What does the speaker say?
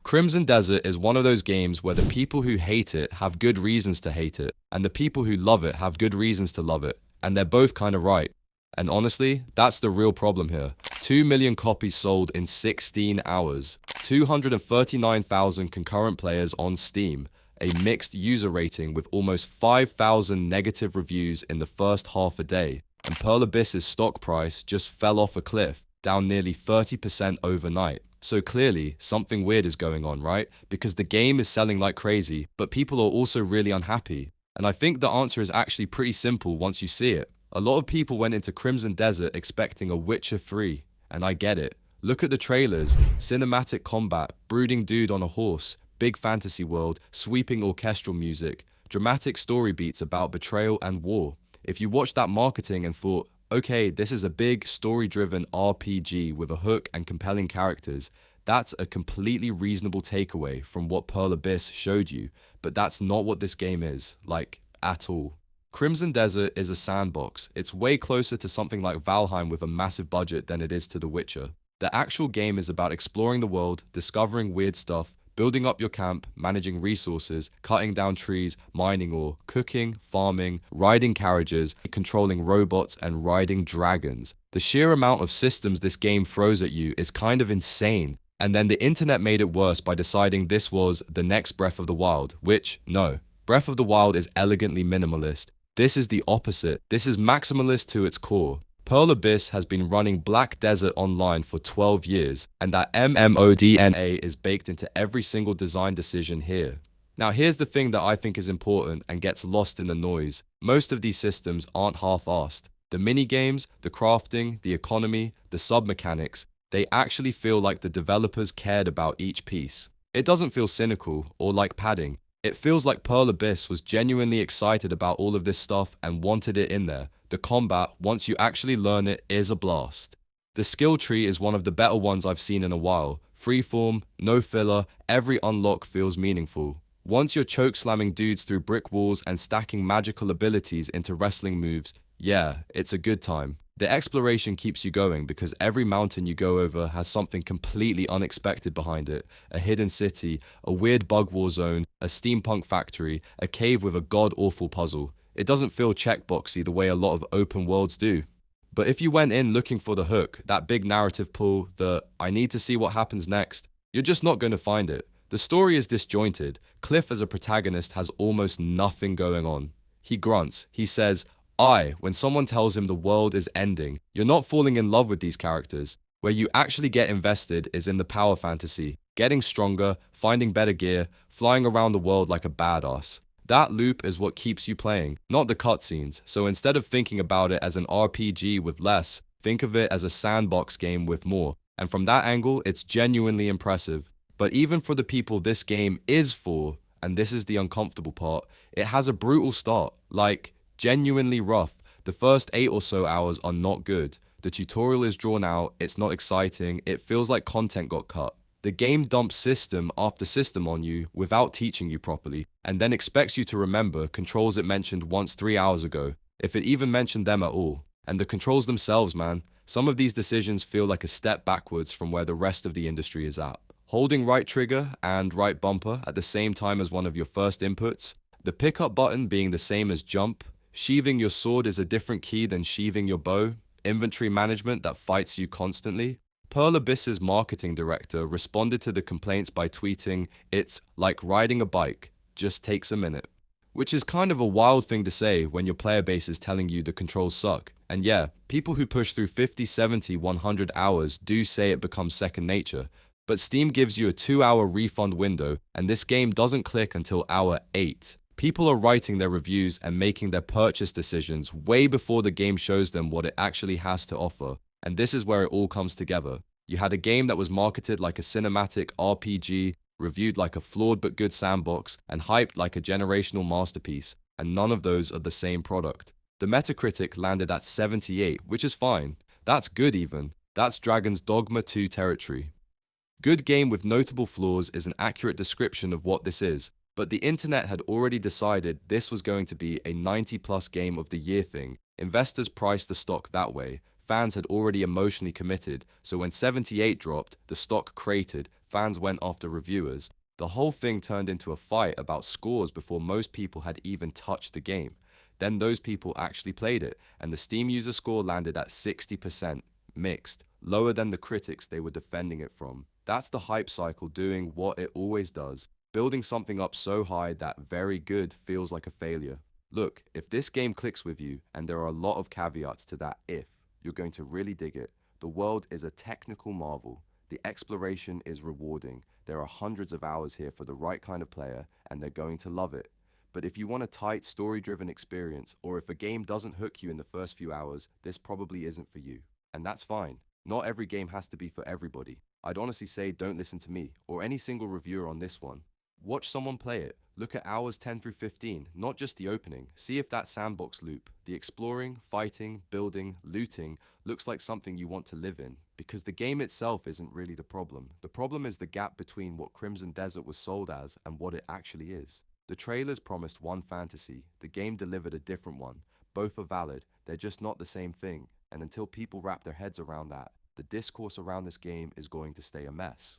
Crimson Desert is one of those games where the people who hate it have good reasons to hate it, and the people who love it have good reasons to love it, and they're both kind of right. And honestly, that's the real problem here. 2 million copies sold in 16 hours, 239,000 concurrent players on Steam, a mixed user rating with almost 5,000 negative reviews in the first half a day, and Pearl Abyss's stock price just fell off a cliff, down nearly 30% overnight. So clearly, something weird is going on, right? Because the game is selling like crazy, but people are also really unhappy. And I think the answer is actually pretty simple once you see it. A lot of people went into Crimson Desert expecting a Witcher 3, and I get it. Look at the trailers, cinematic combat, brooding dude on a horse, big fantasy world, sweeping orchestral music, dramatic story beats about betrayal and war. If you watched that marketing and thought, okay, this is a big story-driven RPG with a hook and compelling characters, that's a completely reasonable takeaway from what Pearl Abyss showed you, but that's not what this game is, like, at all. Crimson Desert is a sandbox. It's way closer to something like Valheim with a massive budget than it is to The Witcher. The actual game is about exploring the world, discovering weird stuff, building up your camp, managing resources, cutting down trees, mining ore, cooking, farming, riding carriages, controlling robots, and riding dragons. The sheer amount of systems this game throws at you is kind of insane. And then the internet made it worse by deciding this was the next Breath of the Wild, which, no. Breath of the Wild is elegantly minimalist. This is the opposite. This is maximalist to its core. Pearl Abyss has been running Black Desert Online for 12 years, and that MMO DNA is baked into every single design decision here. Now here's the thing that I think is important and gets lost in the noise. Most of these systems aren't half-assed. The mini-games, the crafting, the economy, the sub-mechanics, they actually feel like the developers cared about each piece. It doesn't feel cynical or like padding. It feels like Pearl Abyss was genuinely excited about all of this stuff and wanted it in there. The combat, once you actually learn it, is a blast. The skill tree is one of the better ones I've seen in a while. Freeform, no filler, every unlock feels meaningful. Once you're choke-slamming dudes through brick walls and stacking magical abilities into wrestling moves, yeah, it's a good time. The exploration keeps you going because every mountain you go over has something completely unexpected behind it. A hidden city, a weird bug war zone, a steampunk factory, a cave with a god-awful puzzle. It doesn't feel checkboxy the way a lot of open worlds do. But if you went in looking for the hook, that big narrative pull, the I need to see what happens next, you're just not going to find it. The story is disjointed. Cliff as a protagonist has almost nothing going on. He grunts. He says, when someone tells him the world is ending. You're not falling in love with these characters. Where you actually get invested is in the power fantasy, getting stronger, finding better gear, flying around the world like a badass. That loop is what keeps you playing, not the cutscenes. So instead of thinking about it as an RPG with less, think of it as a sandbox game with more. And from that angle, it's genuinely impressive. But even for the people this game is for, and this is the uncomfortable part, it has a brutal start, like genuinely rough. The first 8 or so hours are not good. The tutorial is drawn out, it's not exciting, it feels like content got cut. The game dumps system after system on you without teaching you properly, and then expects you to remember controls it mentioned once 3 hours ago, if it even mentioned them at all. And the controls themselves, man, some of these decisions feel like a step backwards from where the rest of the industry is at. Holding right trigger and right bumper at the same time as one of your first inputs, the pickup button being the same as jump, sheathing your sword is a different key than sheathing your bow, inventory management that fights you constantly. Pearl Abyss's marketing director responded to the complaints by tweeting, "It's like riding a bike, just takes a minute." Which is kind of a wild thing to say when your player base is telling you the controls suck. And yeah, people who push through 50, 70, 100 hours do say it becomes second nature. But Steam gives you a 2-hour refund window, and this game doesn't click until hour 8. People are writing their reviews and making their purchase decisions way before the game shows them what it actually has to offer. And this is where it all comes together. You had a game that was marketed like a cinematic RPG, reviewed like a flawed but good sandbox, and hyped like a generational masterpiece, and none of those are the same product. The Metacritic landed at 78, which is fine. That's good even. That's Dragon's Dogma 2 territory. Good game with notable flaws is an accurate description of what this is. But the internet had already decided this was going to be a 90+ game of the year thing. Investors priced the stock that way. Fans had already emotionally committed, so when 78 dropped, the stock cratered, fans went after reviewers. The whole thing turned into a fight about scores before most people had even touched the game. Then those people actually played it, and the Steam user score landed at 60%, mixed, lower than the critics they were defending it from. That's the hype cycle doing what it always does, building something up so high that very good feels like a failure. Look, if this game clicks with you, and there are a lot of caveats to that if, you're going to really dig it. The world is a technical marvel. The exploration is rewarding. There are hundreds of hours here for the right kind of player, and they're going to love it. But if you want a tight, story-driven experience, or if a game doesn't hook you in the first few hours, this probably isn't for you. And that's fine. Not every game has to be for everybody. I'd honestly say don't listen to me, or any single reviewer on this one. Watch someone play it. Look at hours 10 through 15, not just the opening. See if that sandbox loop, the exploring, fighting, building, looting, looks like something you want to live in. Because the game itself isn't really the problem. The problem is the gap between what Crimson Desert was sold as and what it actually is. The trailers promised one fantasy, the game delivered a different one. Both are valid, they're just not the same thing. And until people wrap their heads around that, the discourse around this game is going to stay a mess.